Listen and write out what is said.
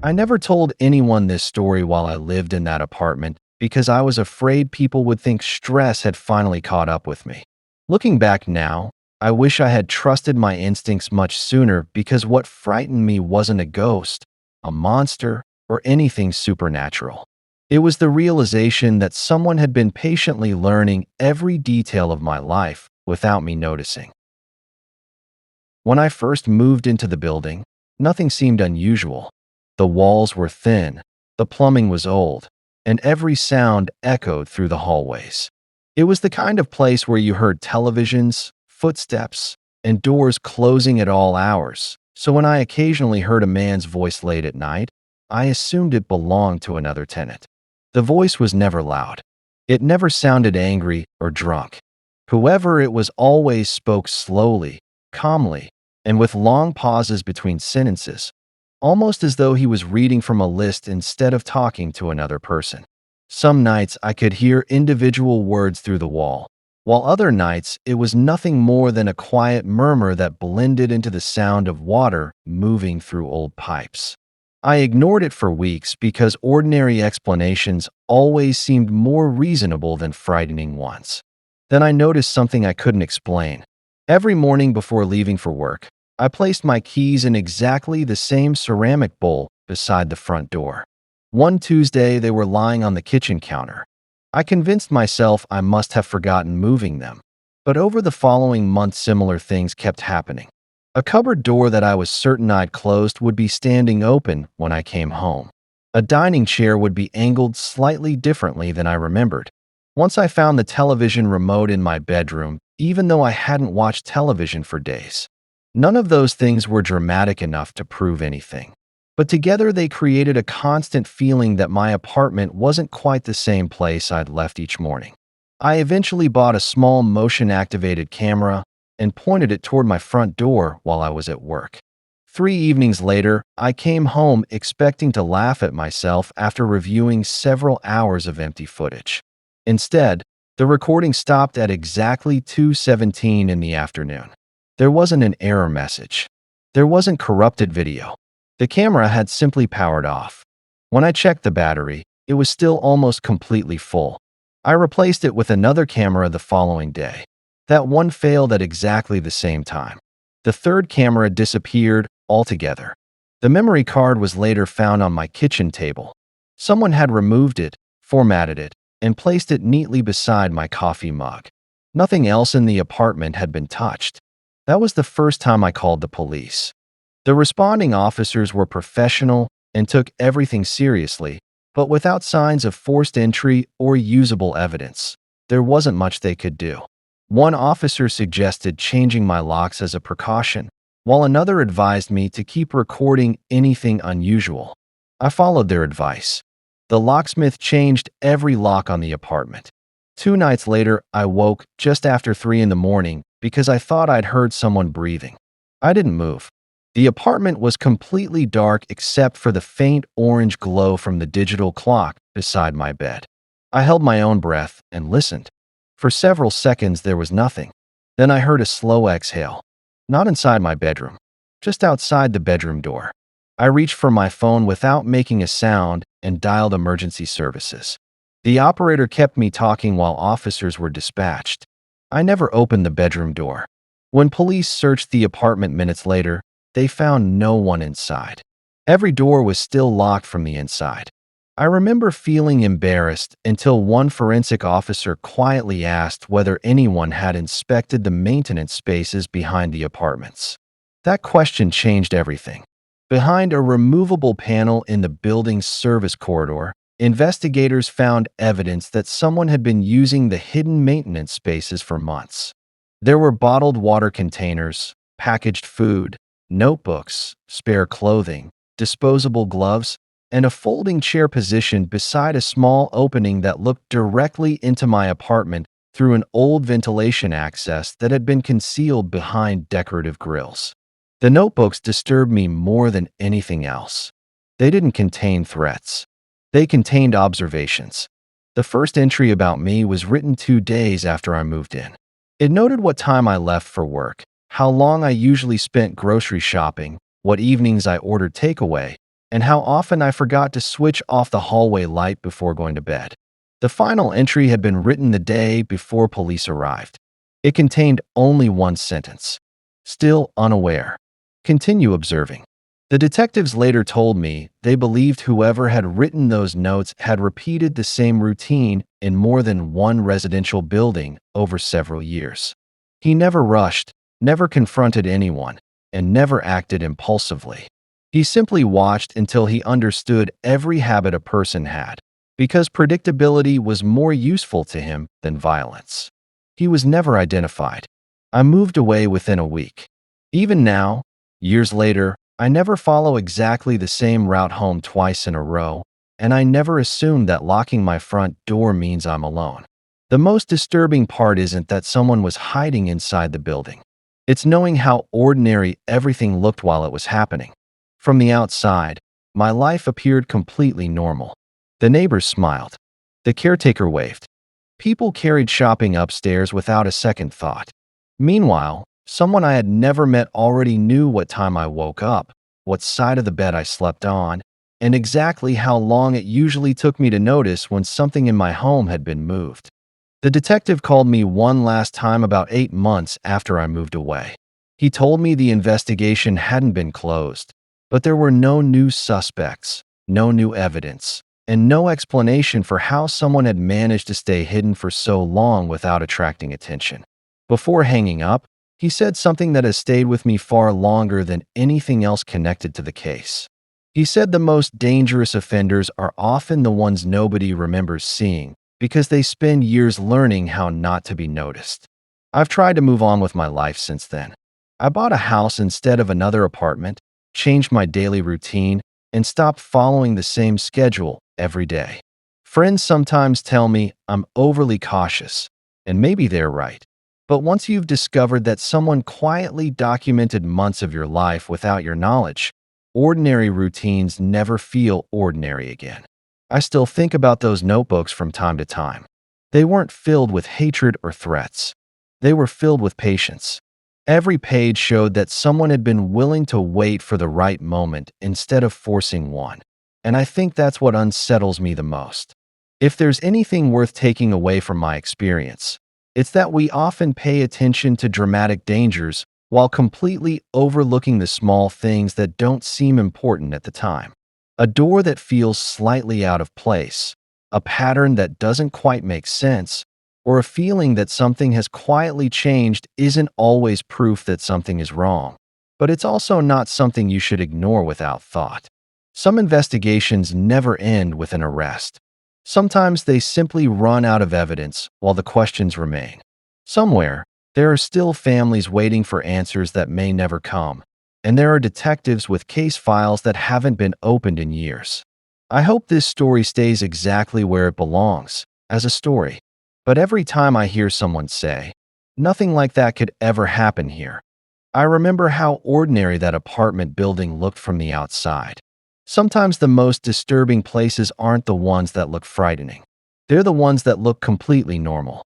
I never told anyone this story while I lived in that apartment because I was afraid people would think stress had finally caught up with me. Looking back now, I wish I had trusted my instincts much sooner because what frightened me wasn't a ghost, a monster, or anything supernatural. It was the realization that someone had been patiently learning every detail of my life without me noticing. When I first moved into the building, nothing seemed unusual. The walls were thin, the plumbing was old, and every sound echoed through the hallways. It was the kind of place where you heard televisions, footsteps, and doors closing at all hours. So when I occasionally heard a man's voice late at night, I assumed it belonged to another tenant. The voice was never loud. It never sounded angry or drunk. Whoever it was always spoke slowly, calmly, and with long pauses between sentences, almost as though he was reading from a list instead of talking to another person. Some nights I could hear individual words through the wall, while other nights it was nothing more than a quiet murmur that blended into the sound of water moving through old pipes. I ignored it for weeks because ordinary explanations always seemed more reasonable than frightening ones. Then I noticed something I couldn't explain. Every morning before leaving for work, I placed my keys in exactly the same ceramic bowl beside the front door. One Tuesday, they were lying on the kitchen counter. I convinced myself I must have forgotten moving them. But over the following month, similar things kept happening. A cupboard door that I was certain I'd closed would be standing open when I came home. A dining chair would be angled slightly differently than I remembered. Once I found the television remote in my bedroom, even though I hadn't watched television for days. None of those things were dramatic enough to prove anything. But together they created a constant feeling that my apartment wasn't quite the same place I'd left each morning. I eventually bought a small motion-activated camera and pointed it toward my front door while I was at work. 3 evenings later, I came home expecting to laugh at myself after reviewing several hours of empty footage. Instead, the recording stopped at exactly 2:17 in the afternoon. There wasn't an error message. There wasn't corrupted video. The camera had simply powered off. When I checked the battery, it was still almost completely full. I replaced it with another camera the following day. That one failed at exactly the same time. The third camera disappeared altogether. The memory card was later found on my kitchen table. Someone had removed it, formatted it, and placed it neatly beside my coffee mug. Nothing else in the apartment had been touched. That was the first time I called the police. The responding officers were professional and took everything seriously, but without signs of forced entry or usable evidence, there wasn't much they could do. One officer suggested changing my locks as a precaution, while another advised me to keep recording anything unusual. I followed their advice. The locksmith changed every lock on the apartment. 2 nights later, I woke just after 3 in the morning because I thought I'd heard someone breathing. I didn't move. The apartment was completely dark except for the faint orange glow from the digital clock beside my bed. I held my own breath and listened. For several seconds, there was nothing. Then I heard a slow exhale. Not inside my bedroom, just outside the bedroom door. I reached for my phone without making a sound and dialed emergency services. The operator kept me talking while officers were dispatched. I never opened the bedroom door. When police searched the apartment minutes later, they found no one inside. Every door was still locked from the inside. I remember feeling embarrassed until one forensic officer quietly asked whether anyone had inspected the maintenance spaces behind the apartments. That question changed everything. Behind a removable panel in the building's service corridor, investigators found evidence that someone had been using the hidden maintenance spaces for months. There were bottled water containers, packaged food, notebooks, spare clothing, disposable gloves, and a folding chair positioned beside a small opening that looked directly into my apartment through an old ventilation access that had been concealed behind decorative grills. The notebooks disturbed me more than anything else. They didn't contain threats. They contained observations. The first entry about me was written 2 days after I moved in. It noted what time I left for work, how long I usually spent grocery shopping, what evenings I ordered takeaway, and how often I forgot to switch off the hallway light before going to bed. The final entry had been written the day before police arrived. It contained only one sentence. Still unaware. Continue observing. The detectives later told me they believed whoever had written those notes had repeated the same routine in more than one residential building over several years. He never rushed, never confronted anyone, and never acted impulsively. He simply watched until he understood every habit a person had, because predictability was more useful to him than violence. He was never identified. I moved away within a week. Even now, years later, I never follow exactly the same route home twice in a row, and I never assume that locking my front door means I'm alone. The most disturbing part isn't that someone was hiding inside the building. It's knowing how ordinary everything looked while it was happening. From the outside, my life appeared completely normal. The neighbors smiled. The caretaker waved. People carried shopping upstairs without a second thought. Meanwhile, someone I had never met already knew what time I woke up, what side of the bed I slept on, and exactly how long it usually took me to notice when something in my home had been moved. The detective called me one last time about 8 months after I moved away. He told me the investigation hadn't been closed, but there were no new suspects, no new evidence, and no explanation for how someone had managed to stay hidden for so long without attracting attention. Before hanging up, he said something that has stayed with me far longer than anything else connected to the case. He said the most dangerous offenders are often the ones nobody remembers seeing because they spend years learning how not to be noticed. I've tried to move on with my life since then. I bought a house instead of another apartment, changed my daily routine, and stopped following the same schedule every day. Friends sometimes tell me I'm overly cautious, and maybe they're right. But once you've discovered that someone quietly documented months of your life without your knowledge, ordinary routines never feel ordinary again. I still think about those notebooks from time to time. They weren't filled with hatred or threats. They were filled with patience. Every page showed that someone had been willing to wait for the right moment instead of forcing one. And I think that's what unsettles me the most. If there's anything worth taking away from my experience, it's that we often pay attention to dramatic dangers while completely overlooking the small things that don't seem important at the time. A door that feels slightly out of place, a pattern that doesn't quite make sense, or a feeling that something has quietly changed isn't always proof that something is wrong. But it's also not something you should ignore without thought. Some investigations never end with an arrest. Sometimes they simply run out of evidence while the questions remain. Somewhere, there are still families waiting for answers that may never come, and there are detectives with case files that haven't been opened in years. I hope this story stays exactly where it belongs, as a story. But every time I hear someone say, "Nothing like that could ever happen here," I remember how ordinary that apartment building looked from the outside. Sometimes the most disturbing places aren't the ones that look frightening. They're the ones that look completely normal.